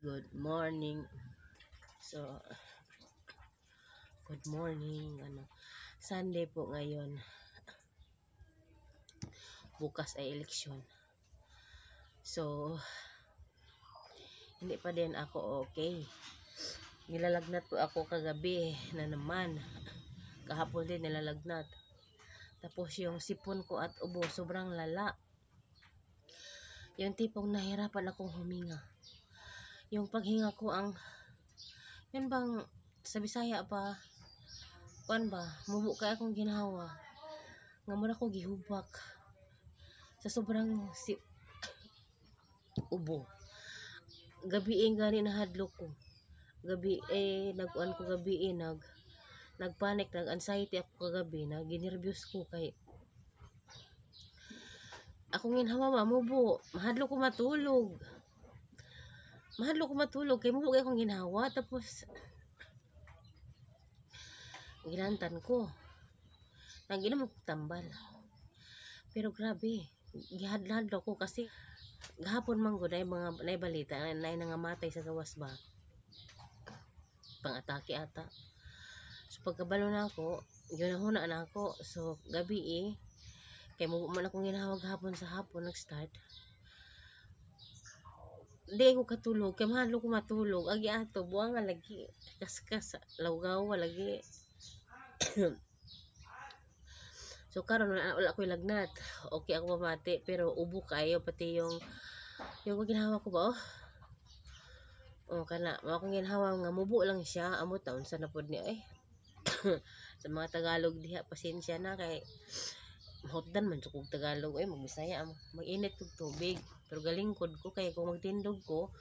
Good morning. So, good morning. Sunday po ngayon. Bukas ay eleksyon. So, hindi pa din ako okay. Nilalagnat po ako kagabi na naman. Kahapon din nilalagnat. Tapos yung sipon ko at ubo sobrang lala. Yung tipong nahirapan akong huminga. Yung paghinga ko yun bang sa Bisaya pa, kuan ba, mubo kaya akong ginawa. Nga muna ko gihubak sa sobrang ubo. Gabi gani nahadlok ko. Gabi nag-kuan ko gabi nagpanic, nag-anxiety ako kagabi, naginervyos ko kay akong ginhawa mamubo. Mahadlok ko matulog kay mubo kay akong ginhawa, tapos ginantan ko. Naginom ko tambal. Pero grabe, gihadlad ko kasi gahapon man gud ay mga balita na nangamatay sa gawas ba. Pang-atake ata. So pagkabalo na ako, ginahuna na ako. So gabi kay mo man akong ginahawag hapon sa hapon nag-start. Di ko katulog, kay mahalo ko matulog. Agi ato, buwang nga lagi. Kaskas, lawgaw, lagi. So karon wala ko lagnat. Okay ako mamati, pero ubo kayo pati yung ginawa ko ba kana mo akong ginhawa nga mubo lang siya, amo taon sa napod niya sa mga Tagalog diha pasensya na kay mahutdan man kog Tagalog magbisaya mag-init kog tubig, pero galingkod ko kay kung magtindog ko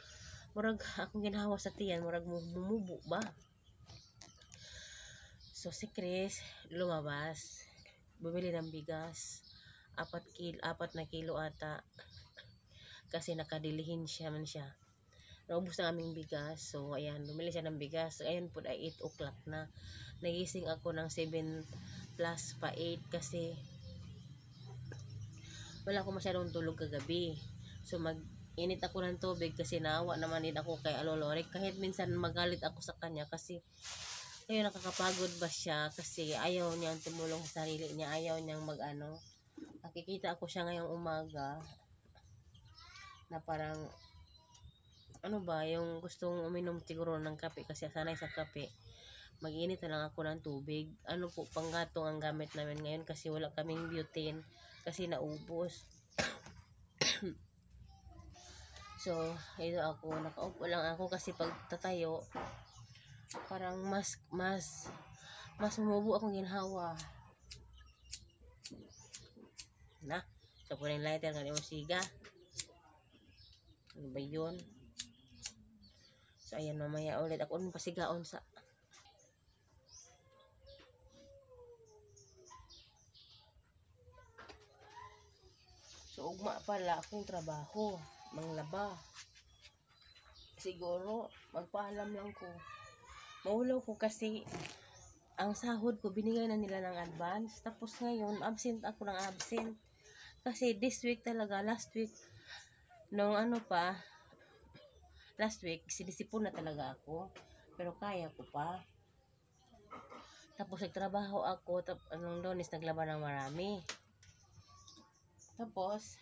murag akong ginhawa sa tiyan murag mumubo ba. So si Chris lumabas, bumili ng bigas 4 na kilo ata kasi nakadilihin man siya. Naubos na aming bigas. So ayan, bumili siya ng bigas. Ayun po ay 8 o'clock na. Nagising ako ng 7 plus pa 8 kasi wala ko masyadong tulog kagabi. So mag-init ako ng tubig kasi naawa naman din ako kay Alolorik. Kahit minsan magalit ako sa kanya kasi ayun, nakakapagod ba siya kasi ayaw niyang tumulong sa sarili niya. Ayaw niyang nakikita ako siya ngayong umaga na parang yung gustong uminom siguro ng kape kasi sanay sa kape. Mag-init na lang ako ng tubig. Panggatong ang gamit namin ngayon kasi wala kaming butane kasi naubos. So, ito ako, nakaupo lang ako kasi pag tatayo parang mas umubo akong ginhawa. Na, so punin lighter ng yung siga. Ano ba yun? So ayan, mamaya ulit ako pasigaon sa so ugma pala akong trabaho, manglaba. Siguro magpaalam lang ko. Maulaw ko kasi ang sahod ko binigay na nila ng advance, tapos ngayon absent ako ng absent kasi this week talaga, last week last week sinisipon na talaga ako, pero kaya ko pa. Tapos nagtrabaho ako, anong Lunes naglaba ng marami. Tapos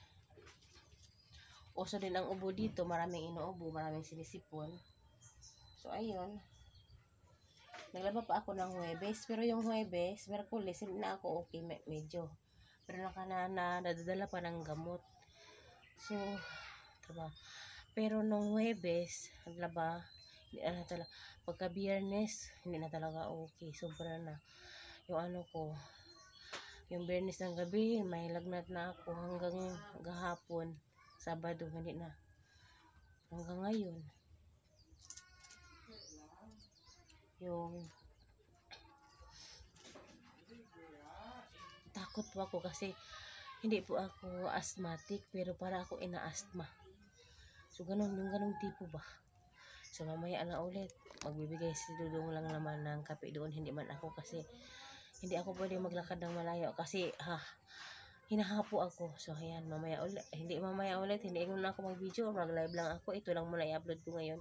uso din ang ubo dito, maraming inuubo, maraming sinisipon. So ayun, naglaba pa ako ng Huwebes, pero yung Huwebes, Merkulis, hindi na ako okay medyo. Pero nadadala pa ng gamot. So, trabaho. Pero nung Huwebes, naglaba, hindi na talaga. Pagka Biyernes, hindi na talaga okay. Sobra na. Yung Biyernes ng gabi, may lagnat na ako hanggang gahapon. Sabado, hindi na. Hanggang ngayon. Takot po ako kasi hindi po ako asthmatic, pero para ako ina-asthma. So, ganun tipo ba? So, mamaya na ulit. Magbibigay si Dudong lang naman ng kape doon. Hindi man ako kasi hindi ako pwede maglakad ng malayo kasi hinahapo ako. So, ayan, mamaya ulit. Hindi ko na ako mag-video. Mag-live lang ako. Ito lang muna i-upload ko ngayon.